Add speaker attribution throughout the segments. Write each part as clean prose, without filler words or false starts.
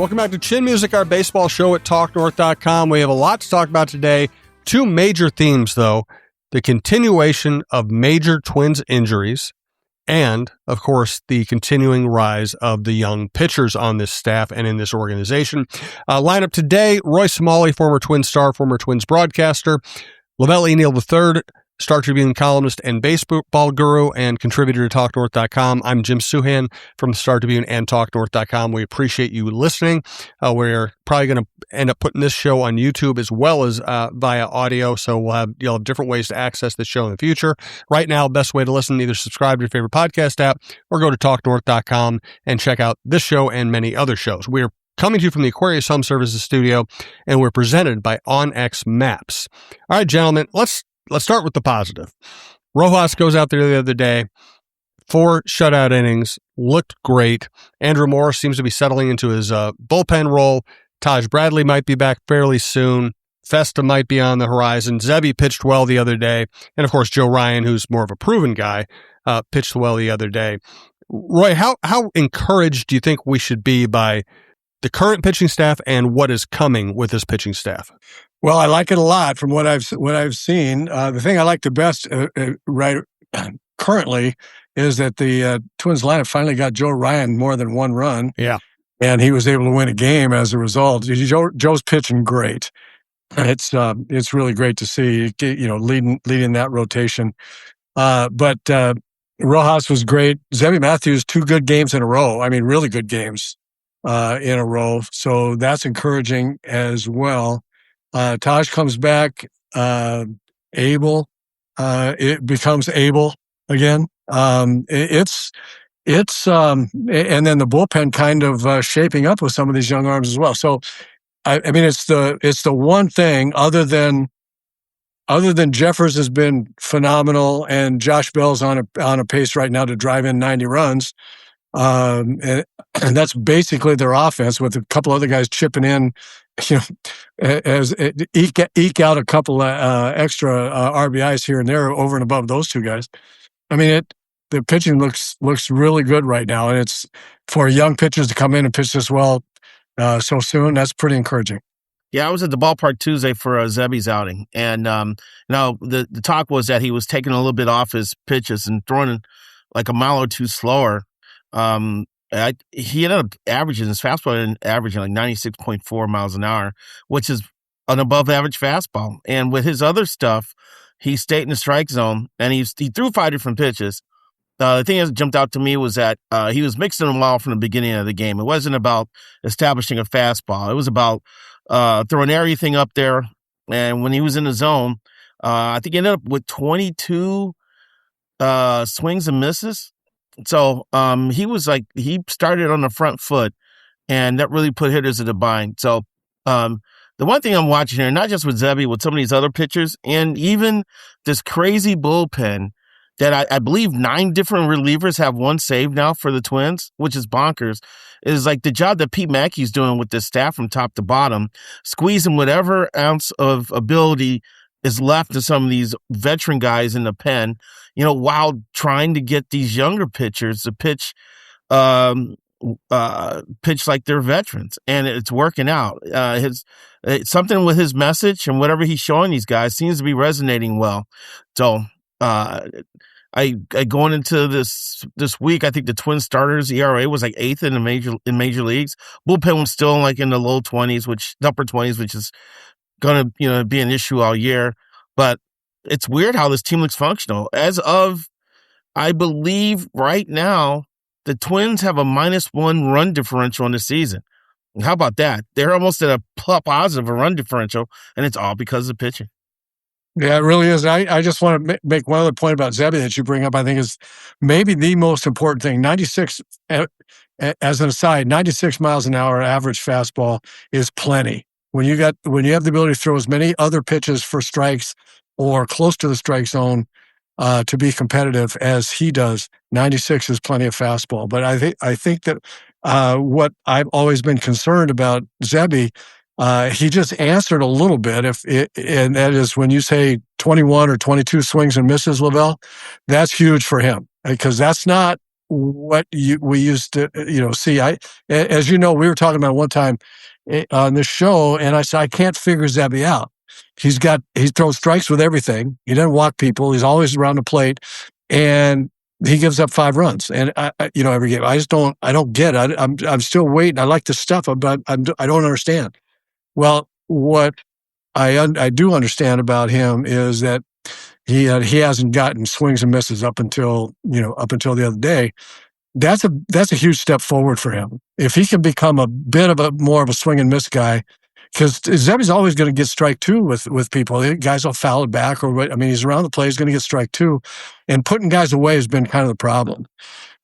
Speaker 1: Welcome back to Chin Music, our baseball show at TalkNorth.com. We have a lot to talk about today. Two major themes, though. The continuation of major Twins injuries and, of course, the continuing rise of the young pitchers on this staff and in this organization. Lineup today, Roy Smalley, former Twins star, former Twins broadcaster, LaVelle Neal III, Star Tribune columnist and baseball guru and contributor to TalkNorth.com. I'm Jim Souhan from the Star Tribune and TalkNorth.com. We appreciate you listening. We're probably going to end up putting this show on YouTube as well as via audio, so you'll have different ways to access the show in the future. Right now, best way to listen, either subscribe to your favorite podcast app or go to TalkNorth.com and check out this show and many other shows. We're coming to you from the Aquarius Home Services studio, and we're presented by OnX Maps. All right, gentlemen, Let's start with the positive. Rojas goes out there the other day, 4 shutout innings, looked great. Andrew Morris seems to be settling into his bullpen role. Taj Bradley might be back fairly soon. Festa might be on the horizon. Zebby pitched well the other day. And, of course, Joe Ryan, who's more of a proven guy, pitched well the other day. Roy, how encouraged do you think we should be by the current pitching staff and what is coming with this pitching staff?
Speaker 2: Well, I like it a lot from what I've seen. The thing I like the best currently is that the Twins lineup finally got Joe Ryan more than one run.
Speaker 1: Yeah,
Speaker 2: and he was able to win a game as a result. Joe's pitching great. It's really great to see, leading that rotation. But Rojas was great. Zebby Matthews, 2 good games in a row. I mean, really good games in a row. So that's encouraging as well. Taj comes back, able. It becomes able again. And then the bullpen kind of shaping up with some of these young arms as well. So, I mean, it's the one thing other than Jeffers has been phenomenal, and Josh Bell's on a pace right now to drive in 90 runs. And that's basically their offense, with a couple other guys chipping in, as eke out a couple extra RBIs here and there over and above those 2 guys. I mean, the pitching looks really good right now, and it's for young pitchers to come in and pitch this well so soon. That's pretty encouraging.
Speaker 3: Yeah, I was at the ballpark Tuesday for Zebby's outing, and the talk was that he was taking a little bit off his pitches and throwing like a mile or 2 slower. He ended up averaging his fastball and averaging like 96.4 miles an hour, which is an above average fastball. And with his other stuff, he stayed in the strike zone, and he threw 5 different pitches. The thing that jumped out to me was that he was mixing them all from the beginning of the game. It wasn't about establishing a fastball. It was about throwing everything up there. And when he was in the zone, I think he ended up with 22 swings and misses. So he started on the front foot, and that really put hitters in a bind. So the one thing I'm watching here, not just with Zebby, with some of these other pitchers, and even this crazy bullpen that I believe 9 different relievers have 1 save now for the Twins, which is bonkers, is like the job that Pete Mackey's doing with this staff from top to bottom, squeezing whatever ounce of ability is left to some of these veteran guys in the pen, while trying to get these younger pitchers to pitch like they're veterans, and it's working out. Something with his message and whatever he's showing these guys seems to be resonating well. So, I going into this week, I think the Twins starters ERA was like 8th in major leagues. Bullpen was still like in the low 20s, upper 20s, which is going to be an issue all year. But it's weird how this team looks functional. As of, I believe right now, the Twins have a -1 run differential in the season. How about that? They're almost at a positive run differential, and it's all because of pitching.
Speaker 2: Yeah, it really is. I just want to make one other point about Zebby that you bring up. I think is maybe the most important thing. 96, as an aside, 96 miles an hour average fastball is plenty. When you have the ability to throw as many other pitches for strikes or close to the strike zone to be competitive as he does, 96 is plenty of fastball. But I think that what I've always been concerned about Zebby, he just answered a little bit. And that is when you say 21 or 22 swings and misses, LaVelle, that's huge for him, because that's not we used to, see. As you know, we were talking about one time on this show, and I said, I can't figure Zebby out. He throws strikes with everything. He doesn't walk people. He's always around the plate, and he gives up 5 runs. And every game, I don't get it. I'm still waiting. I like the stuff, but I don't understand. Well, what I do understand about him is that he hasn't gotten swings and misses up until the other day. That's a huge step forward for him. If he can become a bit of more of a swing and miss guy, because Zebby's always going to get strike 2 with people. Guys will foul it back, he's around the plate. He's going to get strike 2, and putting guys away has been kind of the problem.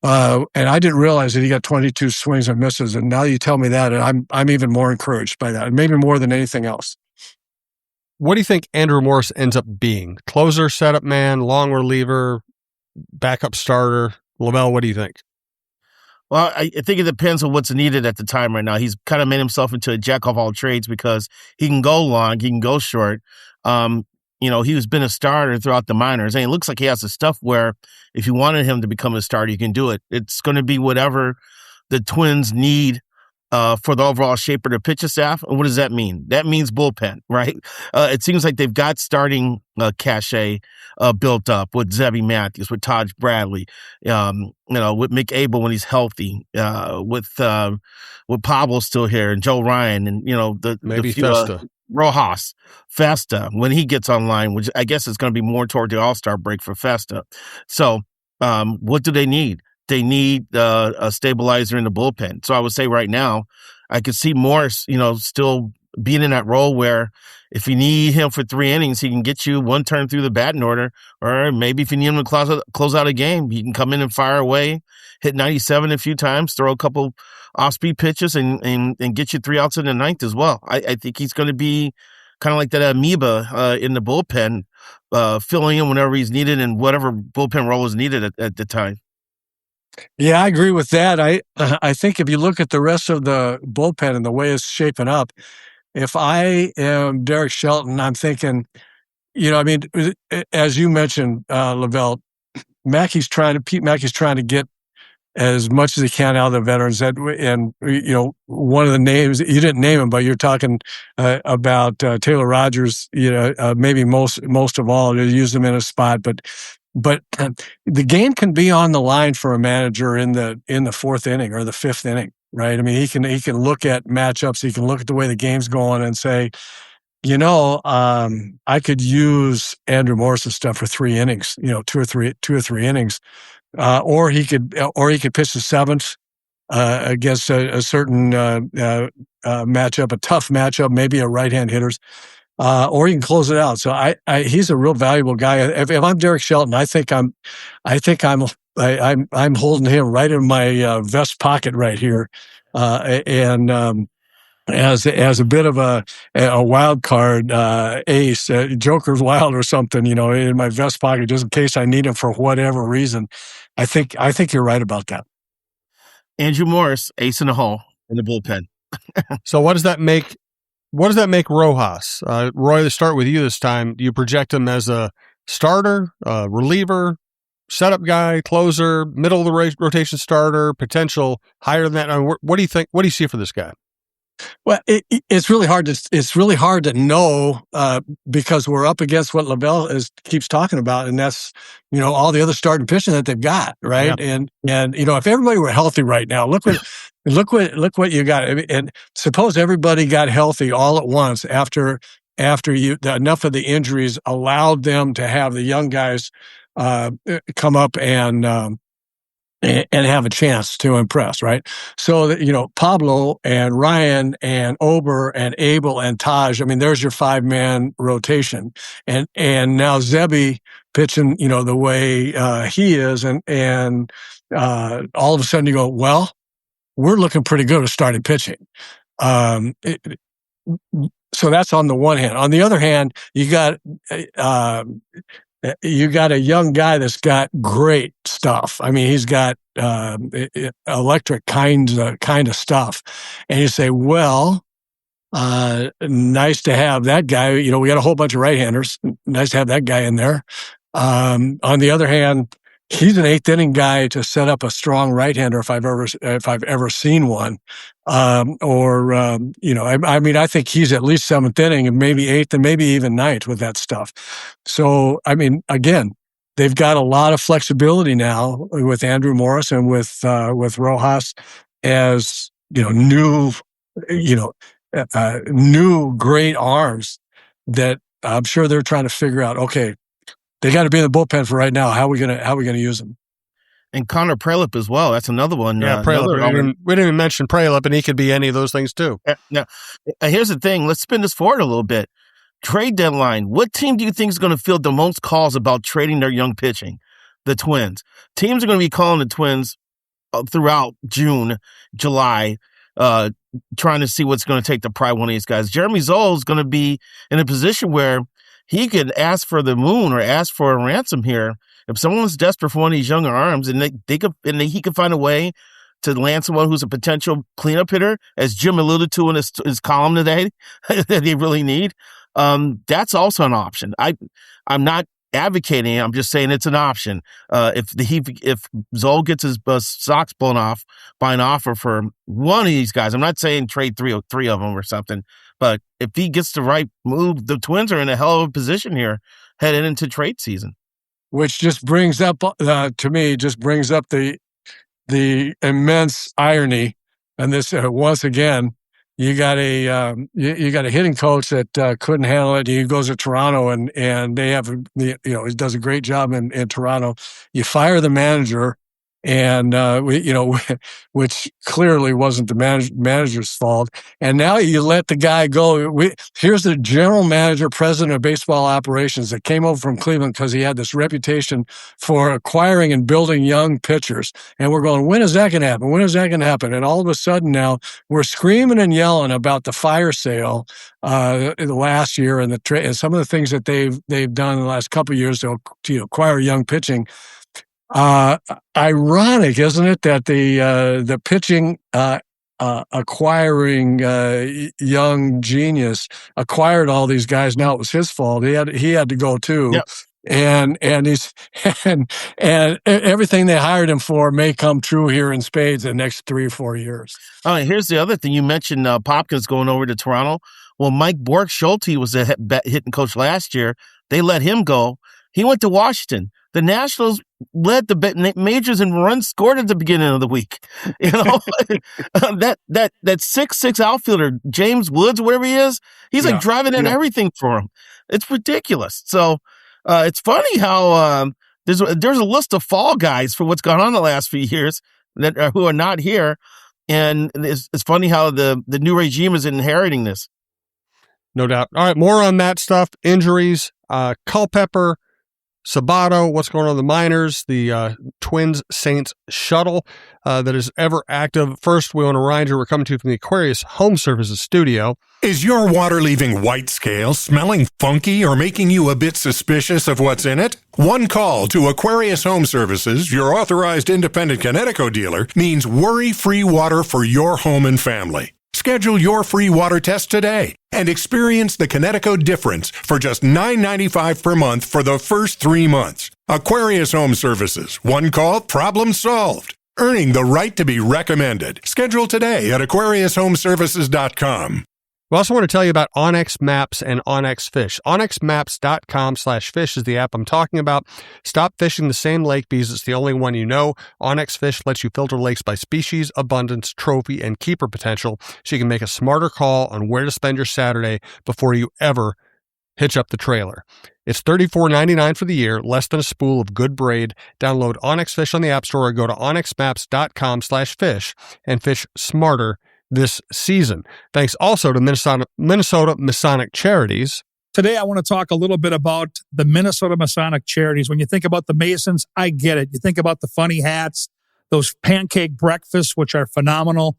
Speaker 2: And I didn't realize that he got 22 swings and misses, and now you tell me that, and I'm even more encouraged by that, maybe more than anything else.
Speaker 1: What do you think Andrew Morris ends up being? Closer, setup man, long reliever, backup starter? LaVelle, what do you think?
Speaker 3: Well, I think it depends on what's needed at the time right now. He's kind of made himself into a jack of all trades because he can go long, he can go short. He's been a starter throughout the minors, and it looks like he has the stuff where if you wanted him to become a starter, you can do it. It's going to be whatever the Twins need for the overall shape of their pitching staff. And what does that mean? That means bullpen, right? It seems like they've got starting cachet built up with Zebby Matthews, with Taj Bradley, with Mick Abel when he's healthy, with Pablo still here, and Joe Ryan, and
Speaker 1: maybe Festa.
Speaker 3: Rojas, Festa, when he gets online, which I guess is going to be more toward the All-Star break for Festa. So what do they need? They need a stabilizer in the bullpen. So I would say right now, I could see Morris, still being in that role where if you need him for 3 innings, he can get you 1 turn through the batting order, or maybe if you need him to close out a game, he can come in and fire away, hit 97 a few times, throw a couple off-speed pitches, and get you 3 outs in the 9th as well. I think he's going to be kind of like that amoeba in the bullpen, filling in whenever he's needed and whatever bullpen role is needed at the time.
Speaker 2: Yeah, I agree with that. I think if you look at the rest of the bullpen and the way it's shaping up, if I am Derek Shelton, I'm thinking, as you mentioned, LaVelle, Pete Mackey's trying to get as much as he can out of the veterans. And one of the names, you didn't name him, but you're talking about Taylor Rogers, maybe most of all, to use him in a spot, but the game can be on the line for a manager in the 4th inning or the 5th inning, right? I mean, he can look at matchups. He can look at the way the game's going and say, I could use Andrew Morris's stuff for 3 innings, 2 or 3 innings, or he could pitch the 7th against a certain matchup, a tough matchup, maybe a right-hand hitters. Or you can close it out. So he's a real valuable guy. If I'm Derek Shelton, I think I'm holding him right in my vest pocket right here, and as a bit of a wild card ace, Joker's wild or something, in my vest pocket just in case I need him for whatever reason. I think you're right about that.
Speaker 3: Andrew Morris, ace in the hole in the bullpen.
Speaker 1: So what does that make? What does that make Rojas? Roy, let's start with you this time. Do you project him as a starter, reliever, setup guy, closer, middle of the rotation starter, potential higher than that? I mean, what do you think? What do you see for this guy?
Speaker 2: Well, it's really hard to know because we're up against what LaVelle keeps talking about, and that's all the other starting pitching that they've got, right? Yeah. And if everybody were healthy right now, look what you got. And suppose everybody got healthy all at once after enough of the injuries allowed them to have the young guys come up and have a chance to impress, right? So that, Pablo and Ryan and Ober and Abel and Taj, there's your 5-man rotation. And now Zebby pitching, the way he is, and all of a sudden you go, well, we're looking pretty good at starting pitching. So that's on the one hand. On the other hand, you got a young guy that's got great stuff. He's got electric kind of stuff. And you say, well, nice to have that guy. We got a whole bunch of right-handers. Nice to have that guy in there. On the other hand, he's an eighth inning guy to set up a strong right-hander if I've ever seen one. I mean, I think he's at least seventh inning and maybe eighth and maybe even ninth with that stuff. So, I mean, again, they've got a lot of flexibility now with Andrew Morris and with Rojas as, new great arms that I'm sure they're trying to figure out, okay, they got to be in the bullpen for right now. How are we gonna use them?
Speaker 3: And Connor Prelip as well. That's another one.
Speaker 1: Yeah, Prelip. We didn't even mention Prelip, and he could be any of those things too.
Speaker 3: Now, here's the thing. Let's spin this forward a little bit. Trade deadline. What team do you think is going to field the most calls about trading their young pitching? The Twins. Teams are going to be calling the Twins throughout June, July, trying to see what's going to take to pry one of these guys. Jeremy Zoll is going to be in a position where he could ask for the moon or ask for a ransom here. If someone's desperate for one of these younger arms, and he could find a way to land someone who's a potential cleanup hitter, as Jim alluded to in his column today, that they really need. That's also an option. I'm not advocating it. I'm just saying it's an option. If Zoll gets his socks blown off by an offer for one of these guys, I'm not saying trade three of them or something, but if he gets the right move, the Twins are in a hell of a position here headed into trade season.
Speaker 2: Which just brings up, to me, the immense irony. And this, once again, you got a hitting coach that couldn't handle it. He goes to Toronto and they have, he does a great job in Toronto. You fire the manager, and which clearly wasn't the manager's fault. And now you let the guy go. Here's the general manager, president of baseball operations that came over from Cleveland because he had this reputation for acquiring and building young pitchers. And we're going, when is that going to happen? When is that going to happen? And all of a sudden now we're screaming and yelling about the fire sale the last year and and some of the things that they've done in the last couple of years to acquire young pitching. Ironic, isn't it, that the pitching acquiring young genius acquired all these guys. Now it was his fault. He had to go too.
Speaker 3: Yep.
Speaker 2: And he's and everything they hired him for may come true here in spades the next 3 or 4 years.
Speaker 3: Oh, here's the other thing. You mentioned Popkins going over to Toronto. Well, Mike Bork-Schulte was a hitting coach last year. They let him go. He went to Washington. The Nationals led the majors in runs scored at the beginning of the week. That 6'6" outfielder, James Woods, whatever he is, he's like driving in everything for him. It's ridiculous. So it's funny how there's a list of fall guys for what's gone on the last few years who are not here, and it's funny how the new regime is inheriting this.
Speaker 1: No doubt. All right, more on that stuff. Injuries, Culpepper, Sabato, what's going on in the minors, the Twins-Saints shuttle that is ever active. First, we want to remind you we're coming to you from the Aquarius Home Services studio.
Speaker 4: Is your water leaving white scale, smelling funky, or making you a bit suspicious of what's in it? One call to Aquarius Home Services, your authorized independent Connecticut dealer, means worry-free water for your home and family. Schedule your free water test today and experience the Connecticut difference for just $9.95 per month for the first 3 months. Aquarius Home Services. One call, problem solved. Earning the right to be recommended. Schedule today at aquariushomeservices.com.
Speaker 1: We also want to tell you about Onyx Maps and Onyx Fish. OnyxMaps.com/fish is the app I'm talking about. Stop fishing the same lake because it's the only one you know. Onyx Fish lets you filter lakes by species, abundance, trophy, and keeper potential, so you can make a smarter call on where to spend your Saturday before you ever hitch up the trailer. It's $34.99 for the year, less than a spool of good braid. Download Onyx Fish on the App Store or go to onyxmaps.com/fish and fish smarter this season. Thanks also to Minnesota Masonic Charities.
Speaker 5: Today, I want to talk a little bit about the Minnesota Masonic Charities. When you think about the Masons, I get it. You think about the funny hats, those pancake breakfasts, which are phenomenal.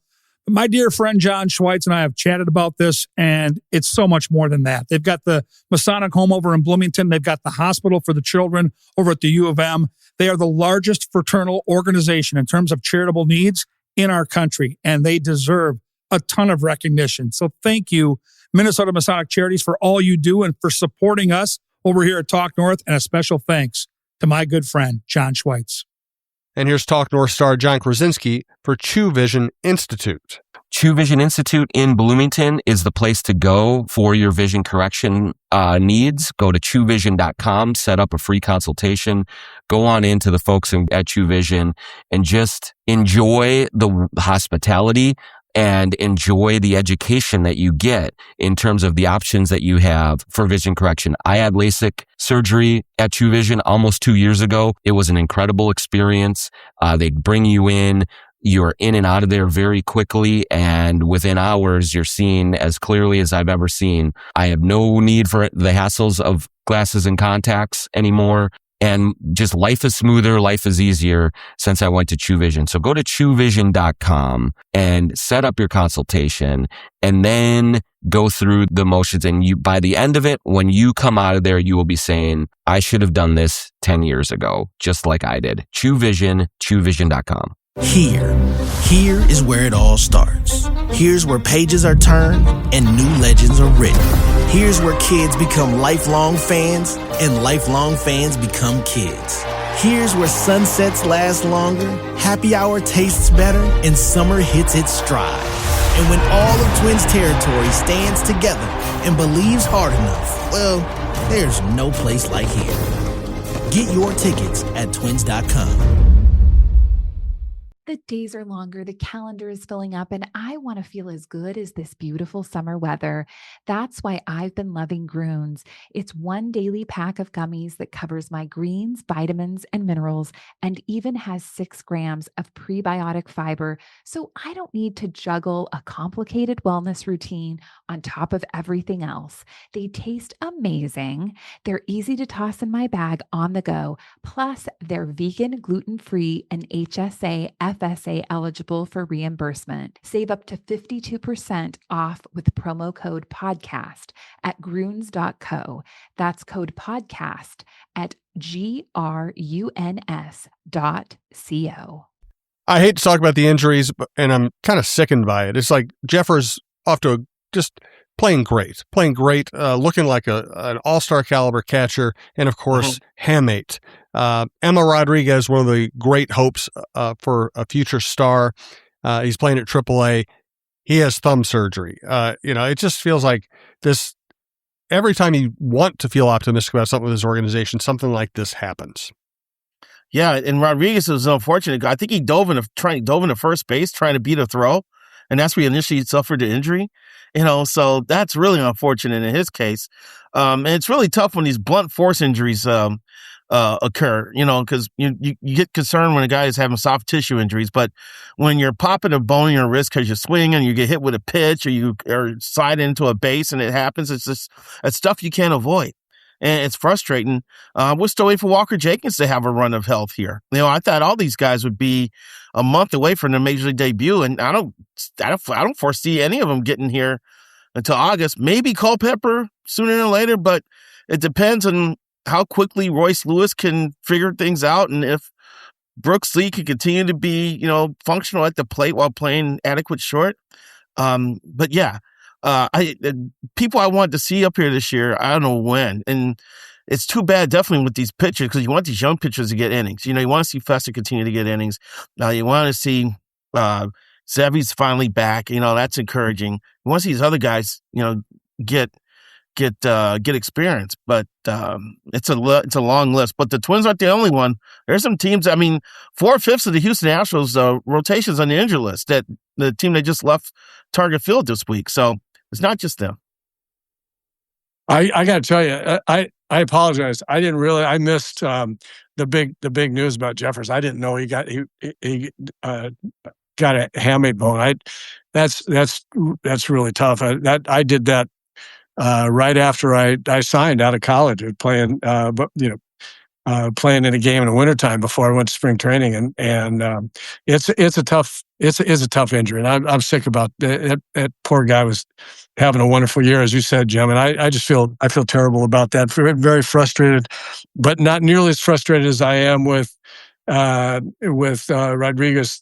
Speaker 5: My dear friend John Schweitz and I have chatted about this, and it's so much more than that. They've got the Masonic home over in Bloomington. They've got the hospital for the children over at the U of M. They are the largest fraternal organization in terms of charitable needs in our country, and they deserve a ton of recognition. So thank you, Minnesota Masonic Charities, for all you do and for supporting us over here at Talk North, and a special thanks to my good friend, John Schweitz.
Speaker 1: And here's Talk North star John Krasinski for True Vision Institute.
Speaker 6: True Vision Institute in Bloomington is the place to go for your vision correction needs. Go to truevision.com, set up a free consultation, go on into the folks at True Vision and just enjoy the hospitality and enjoy the education that you get in terms of the options that you have for vision correction. I had LASIK surgery at True Vision almost 2 years ago. It was an incredible experience. They bring you in. You're in and out of there very quickly, and within hours, you're seeing as clearly as I've ever seen. I have no need for the hassles of glasses and contacts anymore, and just life is smoother, life is easier since I went to True Vision. So go to truevision.com and set up your consultation, and then go through the motions. And you, by the end of it, when you come out of there, you will be saying, I should have done this 10 years ago, just like I did. True Vision, truevision.com.
Speaker 7: Here is where it all starts. Here's where pages are turned and new legends are written. Here's where kids become lifelong fans and lifelong fans become kids. Here's where sunsets last longer, happy hour tastes better, and summer hits its stride. And when all of Twins territory stands together and believes hard enough, well, there's no place like here. Get your tickets at twins.com.
Speaker 8: The days are longer, the calendar is filling up, and I want to feel as good as this beautiful summer weather. That's why I've been loving Groons. It's one daily pack of gummies that covers my greens, vitamins, and minerals, and even has 6 grams of prebiotic fiber, so I don't need to juggle a complicated wellness routine on top of everything else. They taste amazing. They're easy to toss in my bag on the go. Plus, they're vegan, gluten-free, and HSA, FSA eligible for reimbursement. Save up to 52% off with promo code podcast at Groons.co. That's code podcast at GRUNS.co.
Speaker 1: I hate to talk about the injuries, and I'm kind of sickened by it. It's like Jeffers off to just playing great, looking like an all-star caliber catcher, and of course, Hamate. Emma Rodriguez, one of the great hopes for a future star. He's playing at AAA. He has thumb surgery. It just feels like this. Every time you want to feel optimistic about something with his organization, something like this happens.
Speaker 3: Yeah, and Rodriguez was unfortunate. I think he dove into first base trying to beat a throw, and that's where he initially suffered the injury. So that's really unfortunate in his case. And it's really tough when these blunt force injuries occur, because you get concerned when a guy is having soft tissue injuries. But when you're popping a bone in your wrist because you swing and you get hit with a pitch or slide into a base and it happens, it's stuff you can't avoid. And it's frustrating. We're still waiting for Walker Jenkins to have a run of health here. I thought all these guys would be a month away from their major league debut, and I don't foresee any of them getting here until August. Maybe Culpepper sooner than later, but it depends on how quickly Royce Lewis can figure things out, and if Brooks Lee can continue to be, functional at the plate while playing adequate short. But yeah. People I wanted to see up here this year, I don't know when. And it's too bad, definitely, with these pitchers, because you want these young pitchers to get innings. You want to see Fester continue to get innings. You want to see Zevy's finally back. That's encouraging. You want to see these other guys, get experience. But it's a long list. But the Twins aren't the only one. There's some teams. 4/5 of the Houston Astros rotations on the injury list. That the team that just left Target Field this week. So it's not just them.
Speaker 2: I got to tell you, I apologize. I missed the big news about Jeffers. I didn't know he got a hamate bone. That's really tough. I did that right after I signed out of college, playing playing in a game in the wintertime before I went to spring training, and it's a tough injury, and I'm sick about that. Poor guy was having a wonderful year, as you said, Jim, and I feel terrible about that. Very frustrated, but not nearly as frustrated as I am with Rodriguez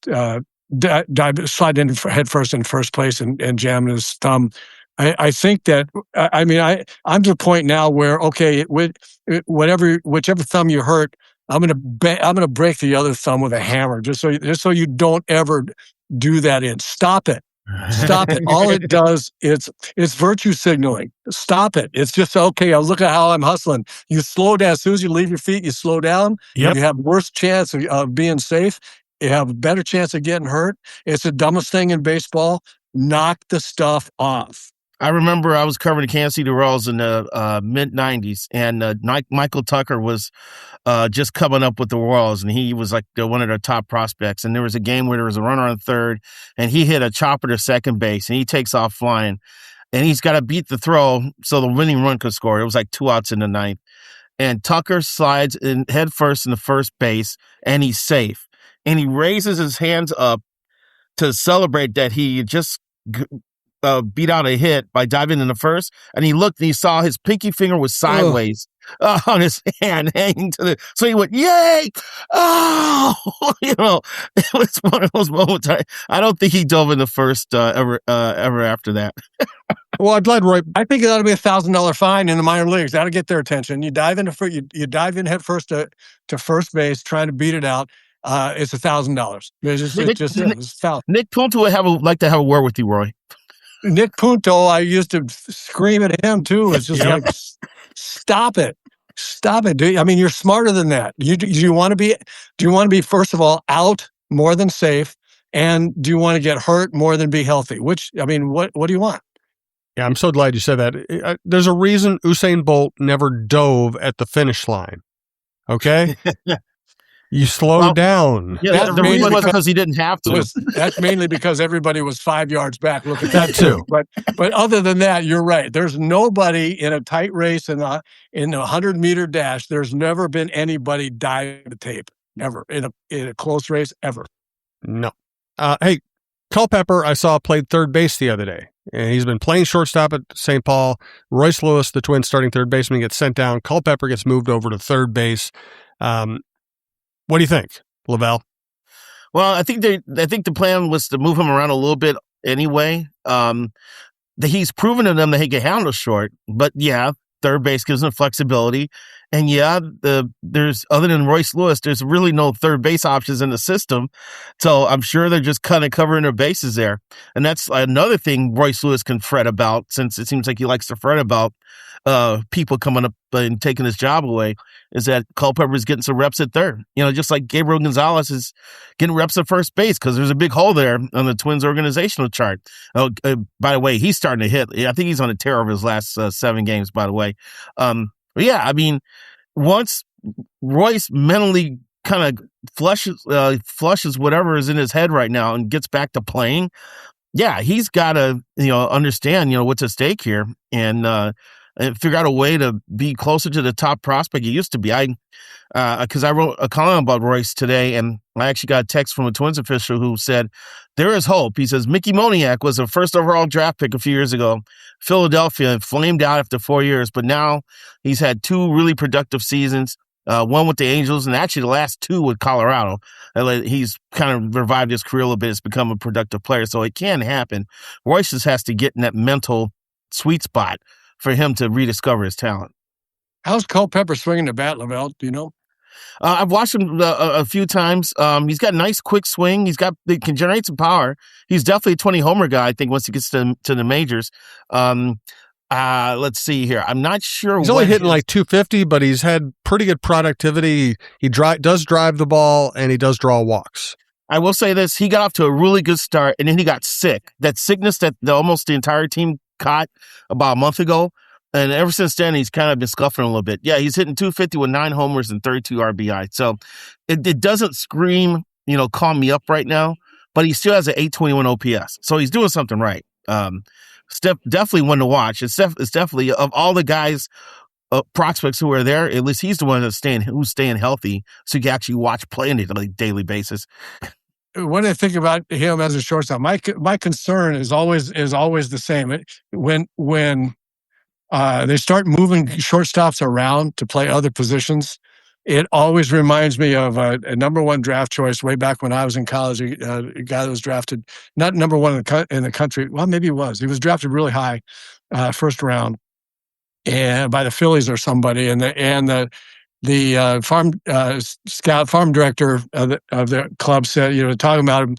Speaker 2: sliding head first in first place and jamming his thumb. I think that, I'm to the point now where, okay, whichever thumb you hurt, I'm gonna break the other thumb with a hammer just so you don't ever do that. Stop it. Stop it. All it does it's virtue signaling. Stop it. It's just, okay, look at how I'm hustling. You slow down. As soon as you leave your feet, you slow down.
Speaker 5: Yep.
Speaker 2: You have worse chance of being safe. You have a better chance of getting hurt. It's the dumbest thing in baseball. Knock the stuff off.
Speaker 3: I remember I was covering the Kansas City Royals in the mid-'90s, and Michael Tucker was just coming up with the Royals, and he was like one of their top prospects. And there was a game where there was a runner on third, and he hit a chopper to second base, and he takes off flying. And he's got to beat the throw so the winning run could score. It was like 2 outs in the ninth. And Tucker slides in head first in the first base, and he's safe. And he raises his hands up to celebrate that he just beat out a hit by diving in the first, and he looked and he saw his pinky finger was sideways on his hand hanging to the, so he went, yay! Oh, it was one of those moments. I don't think he dove in the first ever after that.
Speaker 1: Well, I'm glad Roy.
Speaker 2: I think it ought to be $1,000 fine in the minor leagues. That'll get their attention. You dive in head first to first base, trying to beat it out. It's $1,000. It's foul.
Speaker 3: Nick Punto would like to have a word with you, Roy.
Speaker 2: Nick Punto, I used to scream at him too. It's just like, stop it. You're smarter than that. Do you want to be, first of all, out more than safe? And do you want to get hurt more than be healthy? What do you want?
Speaker 1: Yeah, I'm so glad you said that. There's a reason Usain Bolt never dove at the finish line. Okay? You slow down.
Speaker 3: Yeah, the reason was because he didn't have to.
Speaker 2: That's mainly because everybody was 5 yards back. Look at
Speaker 1: that too.
Speaker 2: But other than that, you're right. There's nobody in a tight race in a 100-meter dash. There's never been anybody dive the tape ever in a close race ever.
Speaker 1: No. Hey, Culpepper, I saw played third base the other day. And he's been playing shortstop at St. Paul. Royce Lewis, the Twins starting third baseman, gets sent down. Culpepper gets moved over to third base. What do you think, LaVelle?
Speaker 3: Well, I think the plan was to move him around a little bit anyway. He's proven to them that he can handle short, but yeah, third base gives him flexibility. And yeah, there's, other than Royce Lewis, there's really no third base options in the system. So I'm sure they're just kind of covering their bases there. And that's another thing Royce Lewis can fret about, since it seems like he likes to fret about people coming up and taking his job away, is that Culpepper is getting some reps at third. Just like Gabriel Gonzalez is getting reps at first base, because there's a big hole there on the Twins organizational chart. By the way, he's starting to hit. I think he's on a tear over his last 7 games, by the way. But yeah, once Royce mentally kind of flushes whatever is in his head right now and gets back to playing, yeah, he's got to, understand, what's at stake here, and figure out a way to be closer to the top prospect he used to be. Because I wrote a column about Royce today, and I actually got a text from a Twins official who said, there is hope. He says, Mickey Moniak was a first overall draft pick a few years ago. Philadelphia flamed out after 4 years, but now he's had 2 really productive seasons, one with the Angels, and actually the last 2 with Colorado. He's kind of revived his career a little bit. It's become a productive player, so it can happen. Royce just has to get in that mental sweet spot for him to rediscover his talent.
Speaker 2: How's Culpepper swinging the bat, LaVelle? Do you know?
Speaker 3: I've watched him a few times. He's got a nice, quick swing. He can generate some power. He's definitely a 20 homer guy, I think, once he gets to the majors. Let's see here. I'm not sure.
Speaker 1: He's only hitting like 250, but he's had pretty good productivity. He does drive the ball, and he does draw walks.
Speaker 3: I will say this. He got off to a really good start, and then he got sick. That sickness that almost the entire team caught about a month ago. And ever since then, he's kind of been scuffling a little bit. Yeah, he's hitting 250 with 9 homers and 32 RBI. So it doesn't scream, call me up right now, but he still has an 821 OPS. So he's doing something right. Definitely one to watch. It's definitely, of all the guys, prospects who are there, at least he's the one who's staying healthy, so you can actually watch play on a daily basis.
Speaker 2: When I think about him as a shortstop, my concern is always the same. When they start moving shortstops around to play other positions, it always reminds me of a number 1 draft choice way back when I was in college. A guy that was drafted not number 1 in the country. Well, maybe he was. He was drafted really high, first round, and by the Phillies or somebody. And farm director of the club said, talking about him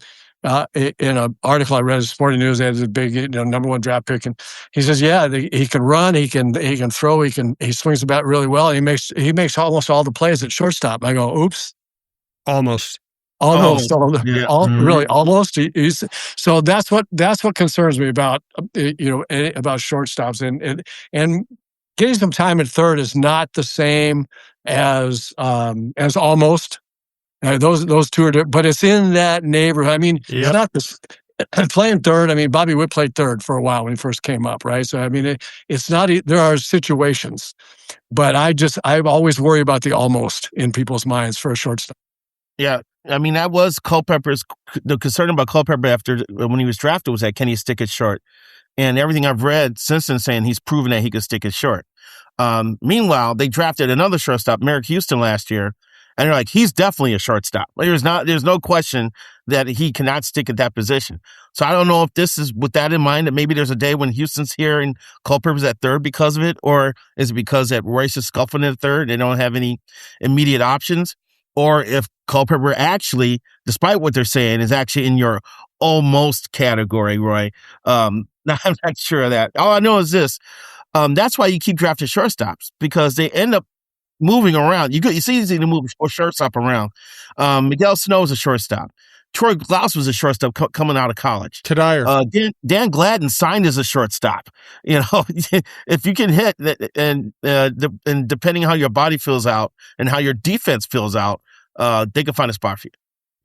Speaker 2: in an article I read in Sporting News, they had the big, number one draft pick, and he says, he can run, he can throw, he swings the bat really well, and he makes almost all the plays at shortstop. I go, oops,
Speaker 1: almost.
Speaker 2: Really almost. So that's what concerns me about about shortstops, and getting some time at third is not the same as almost. Those two are, but it's in that neighborhood. I mean, It's not this playing third. I mean, Bobby Witt played third for a while when he first came up, right? So I mean, it's not. There are situations, but I always worry about the almost in people's minds for a shortstop.
Speaker 3: Yeah, I mean, that was Culpepper's. The concern about Culpepper after when he was drafted was that can he stick it short? And everything I've read since then saying he's proven that he could stick it short. Meanwhile, they drafted another shortstop, Merrick Houston, last year, and they're like, he's definitely a shortstop. There's no question that he cannot stick at that position. So I don't know if this is with that in mind, that maybe there's a day when Houston's here and Culpepper's at third because of it, or is it because that Royce is scuffling at third, they don't have any immediate options, or if Culpepper actually, despite what they're saying, is actually in your almost category, Roy. I'm not sure of that. All I know is this. That's why you keep drafting shortstops, because they end up moving around. It's easy to move a shortstop around. Miguel Sano is a shortstop. Troy Glaus was a shortstop coming out of college.
Speaker 1: Kadire.
Speaker 3: Dan Gladden signed as a shortstop. If you can hit, and depending how your body feels out and how your defense feels out, they can find a spot for you.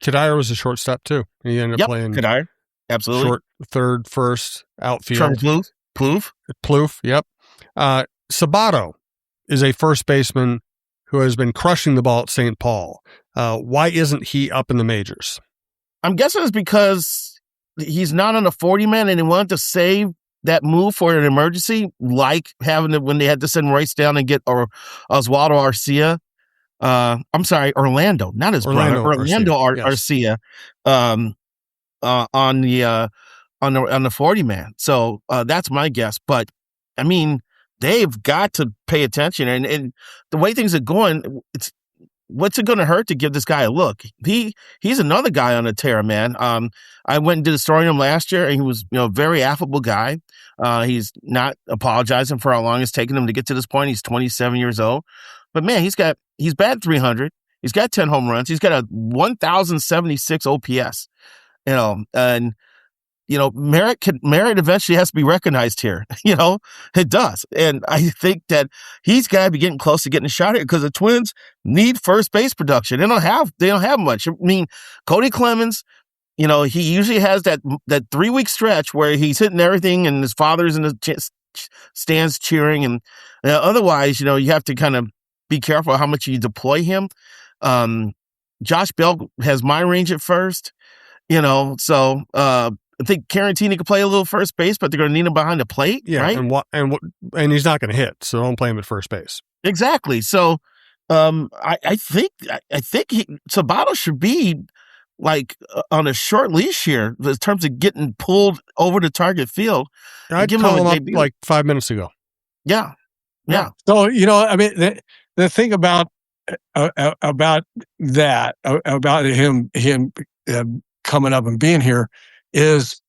Speaker 1: Kadire was a shortstop too. He ended up playing
Speaker 3: Kadire. Absolutely.
Speaker 1: Short, third, first, outfield.
Speaker 3: Plouffe.
Speaker 1: Yep. Sabato is a first baseman who has been crushing the ball at St. Paul. Why isn't he up in the majors?
Speaker 3: I'm guessing it's because he's not on a 40-man and they wanted to save that move for an emergency, like when they had to send Royce down and get Oswaldo Arcia. I'm sorry, Orlando, not his brother. Orlando Arcia. On the 40-man. So that's my guess. But I mean, they've got to pay attention. And the way things are going, what's it going to hurt to give this guy a look? He's another guy on a tear, man. I went and did a story on him last year, and he was a very affable guy. He's not apologizing for how long it's taken him to get to this point. He's 27 years old. But man, he's batted 300. He's got 10 home runs. He's got a 1,076 OPS. Merit eventually has to be recognized here. It does. And I think that he's got to be getting close to getting a shot here, because the Twins need first base production. They don't have much. I mean, Cody Clemens, he usually has that 3-week stretch where he's hitting everything and his father's in the stands cheering. And otherwise, you have to kind of be careful how much you deploy him. Josh Bell has my range at first. So I think Caratini could play a little first base, but they're going to need him behind the plate, right?
Speaker 1: And he's not going to hit, so don't play him at first base.
Speaker 3: Exactly. So I think Sabato should be like on a short leash here in terms of getting pulled over to target field.
Speaker 1: I'd call him up like 5 minutes ago.
Speaker 3: Yeah.
Speaker 2: So I mean, the thing about that, about him coming up and being here, is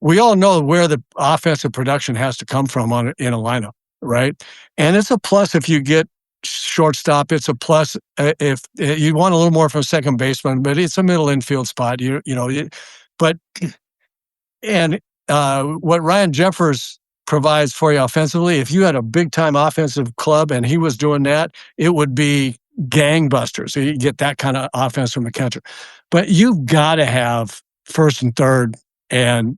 Speaker 2: we all know where the offensive production has to come from in a lineup, right? And it's a plus if you get shortstop. It's a plus if you want a little more from second baseman, but it's a middle infield spot. What Ryan Jeffers provides for you offensively, if you had a big time offensive club and he was doing that, it would be gangbusters. So you get that kind of offense from the catcher. But you've got to have first and third and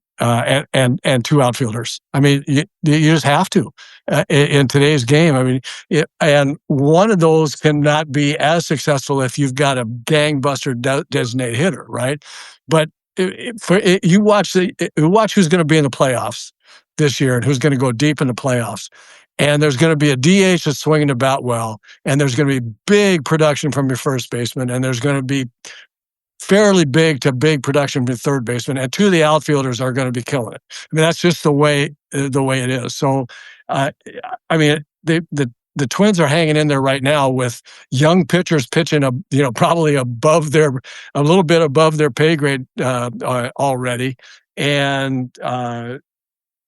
Speaker 2: two outfielders. I mean, you just have to in today's game. I mean, and one of those cannot be as successful if you've got a gangbuster designated hitter, right? But you watch who's going to be in the playoffs this year and who's going to go deep in the playoffs. And there's going to be a DH that's swinging the bat well, and there's going to be big production from your first baseman, and there's going to be fairly big to big production from third baseman, and two of the outfielders are going to be killing it. I mean, that's just the way it is. So, I mean, the the Twins are hanging in there right now with young pitchers pitching probably a little bit above their pay grade already, and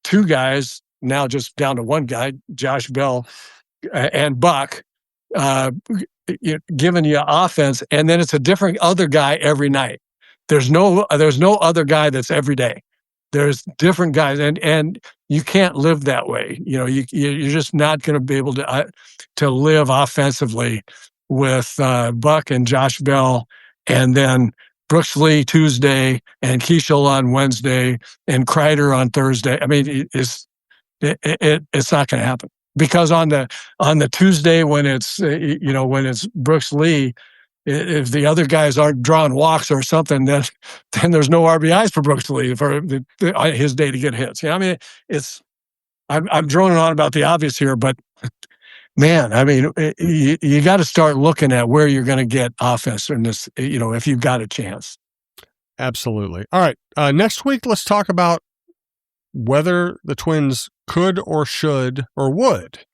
Speaker 2: two guys now just down to one guy, Josh Bell and Buck, giving you offense, and then it's a different other guy every night. There's no other guy that's every day. There's different guys, and you can't live that way. You're just not going to be able to live offensively with Buck and Josh Bell, and then Brooks Lee Tuesday and Keishel on Wednesday and Kreider on Thursday. I mean, it's not going to happen, because on the Tuesday when it's Brooks Lee, if the other guys aren't drawing walks or something, then there's no RBIs for Brooks Lee for his day to get hits. I mean, I'm droning on about the obvious here, but man, I mean, you got to start looking at where you're going to get offense in this, if you've got a chance.
Speaker 1: Absolutely. All right. Next week, let's talk about whether the Twins could or should or would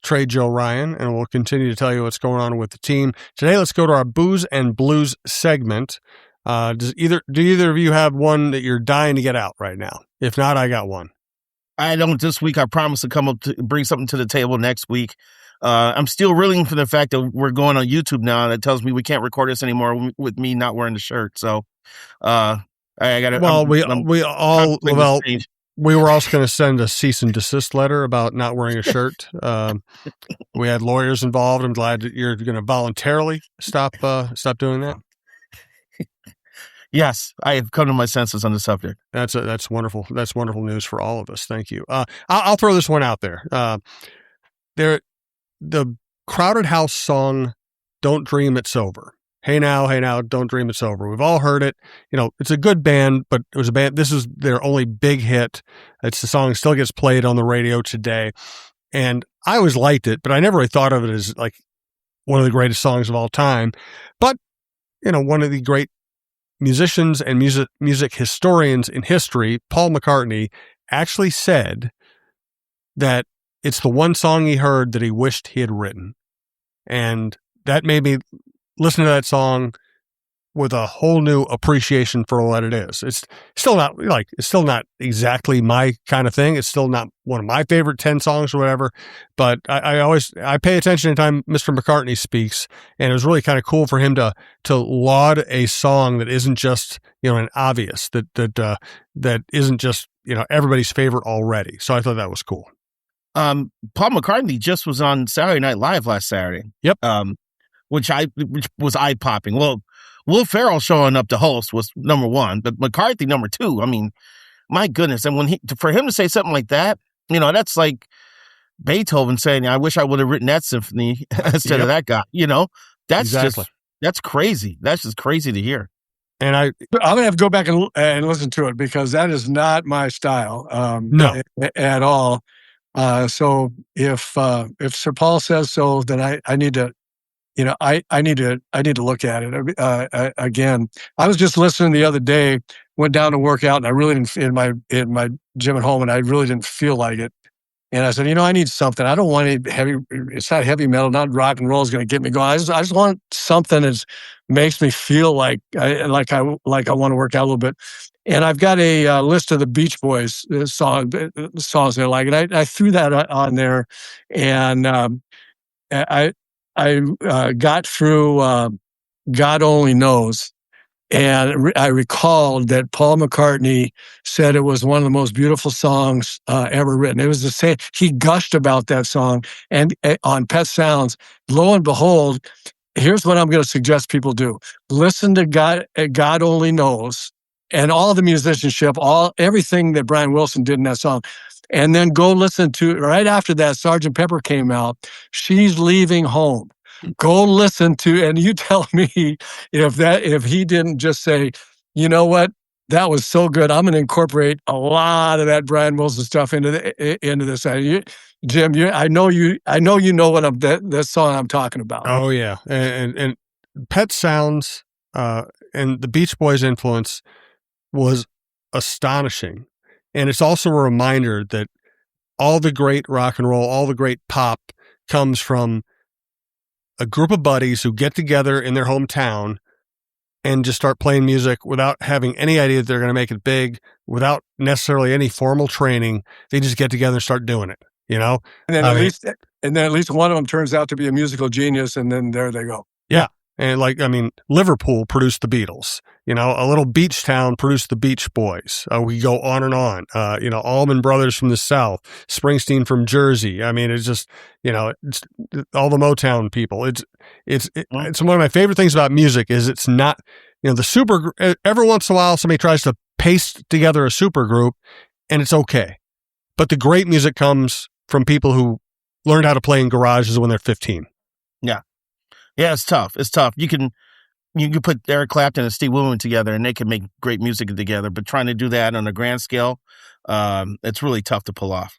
Speaker 1: trade Joe Ryan, and we'll continue to tell you what's going on with the team. Today, let's go to our Booze and Blues segment. Do either of you have one that you're dying to get out right now? If not, I got one.
Speaker 3: I don't this week. I promise to come up to bring something to the table next week. I'm still reeling from the fact that we're going on YouTube now. That tells me we can't record this anymore with me not wearing the shirt. So, I got it.
Speaker 1: Well, we were also going to send a cease and desist letter about not wearing a shirt. We had lawyers involved. I'm glad that you're going to voluntarily stop doing that.
Speaker 3: Yes, I have come to my senses on the subject.
Speaker 1: That's wonderful. That's wonderful news for all of us. Thank you. I'll throw this one out there. The Crowded House song, "Don't Dream It's Over." Hey now, don't dream it's over. We've all heard it. It's a good band, but it was a band. This is their only big hit. It's the song that still gets played on the radio today. And I always liked it, but I never really thought of it as like one of the greatest songs of all time. But, one of the great musicians and music historians in history, Paul McCartney, actually said that it's the one song he heard that he wished he had written. And that made me listen to that song with a whole new appreciation for what it is. It's still not exactly my kind of thing. It's still not one of my favorite 10 songs or whatever, but I pay attention anytime Mr. McCartney speaks, and it was really kind of cool for him to laud a song that isn't just, an obvious, that isn't just, everybody's favorite already. So I thought that was cool.
Speaker 3: Paul McCartney just was on Saturday Night Live last Saturday.
Speaker 1: Yep.
Speaker 3: Which was eye-popping. Well, Will Ferrell showing up to host was number one, but McCarthy number two. I mean, my goodness. And for him to say something like that, that's like Beethoven saying, "I wish I would have written that symphony instead of that guy." That's
Speaker 1: exactly.
Speaker 3: That's crazy. That's just crazy to hear.
Speaker 2: And I'm gonna have to go back and listen to it, because that is not my style.
Speaker 1: No,
Speaker 2: at all. So if Sir Paul says so, then I need to. I need to look at it again. I was just listening the other day, went down to work out, and I really didn't in my gym at home, and I really didn't feel like it. And I said, I need something. I don't want any heavy. It's not heavy metal, not rock and roll is going to get me going. I just want something that makes me feel like I want to work out a little bit. And I've got a list of the Beach Boys songs they like, and I threw that on there, and I got through God Only Knows, and I recalled that Paul McCartney said it was one of the most beautiful songs ever written. It was the same. He gushed about that song, and on Pet Sounds, lo and behold, here's what I'm going to suggest people do. Listen to God Only Knows, and all the musicianship, everything that Brian Wilson did in that song. And then go listen to, right after that, Sgt. Pepper came out, She's Leaving Home. Go listen to, and you tell me if he didn't just say, you know what, that was so good, I'm going to incorporate a lot of that Brian Wilson stuff into this. Jim, I know you know what that song I'm talking about.
Speaker 1: Oh yeah, and Pet Sounds and the Beach Boys influence was astonishing. And it's also a reminder that all the great rock and roll, all the great pop comes from a group of buddies who get together in their hometown and just start playing music without having any idea that they're going to make it big, without necessarily any formal training. They just get together and start doing it, you know?
Speaker 2: And then at least one of them turns out to be a musical genius, and then there they go.
Speaker 1: Yeah. And Liverpool produced the Beatles, you know, a little beach town produced the Beach Boys. We go on and on, Allman Brothers from the South, Springsteen from Jersey. I mean, it's just, it's all the Motown people. It's one of my favorite things about music is it's not, every once in a while somebody tries to paste together a super group and it's okay. But the great music comes from people who learned how to play in garages when they're 15.
Speaker 3: Yeah. Yeah, it's tough. It's tough. You can put Eric Clapton and Steve Winwood together, and they can make great music together. But trying to do that on a grand scale, it's really tough to pull off.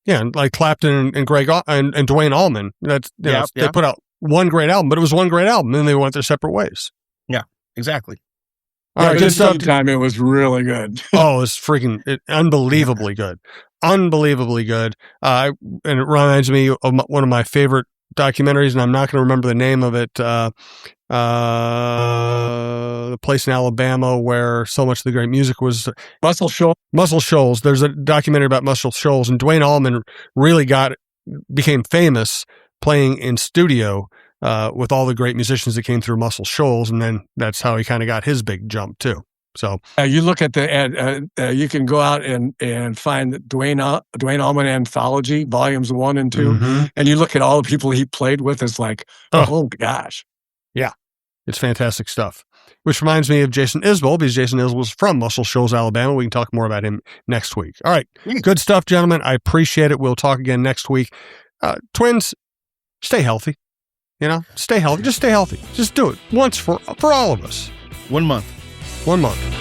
Speaker 1: Yeah, and like Clapton and Greg and Dwayne Allman. They put out one great album, but it was one great album, and then they went their separate ways.
Speaker 3: Yeah, exactexactly.
Speaker 2: All right, good stuff. Time it was really good.
Speaker 1: Oh, it's unbelievably good, unbelievably good. And it reminds me of one of my favorite documentaries, and I'm not going to remember the name of it. The place in Alabama where so much of the great music was
Speaker 2: Muscle Shoals.
Speaker 1: Muscle Shoals. There's a documentary about Muscle Shoals, and Dwayne Allman really became famous playing in studio with all the great musicians that came through Muscle Shoals, and then that's how he kind of got his big jump too. So
Speaker 2: you look at you can go out and find the Dwayne Allman Anthology, volumes 1 and 2, and you look at all the people he played with. It's like, oh gosh,
Speaker 1: yeah, it's fantastic stuff. Which reminds me of Jason Isbell, because Jason Isbell was from Muscle Shoals, Alabama. We can talk more about him next week. All right, good stuff, gentlemen. I appreciate it. We'll talk again next week. Twins, stay healthy. Stay healthy. Just stay healthy. Just do it once for all of us.
Speaker 3: 1 month.
Speaker 1: 1 month.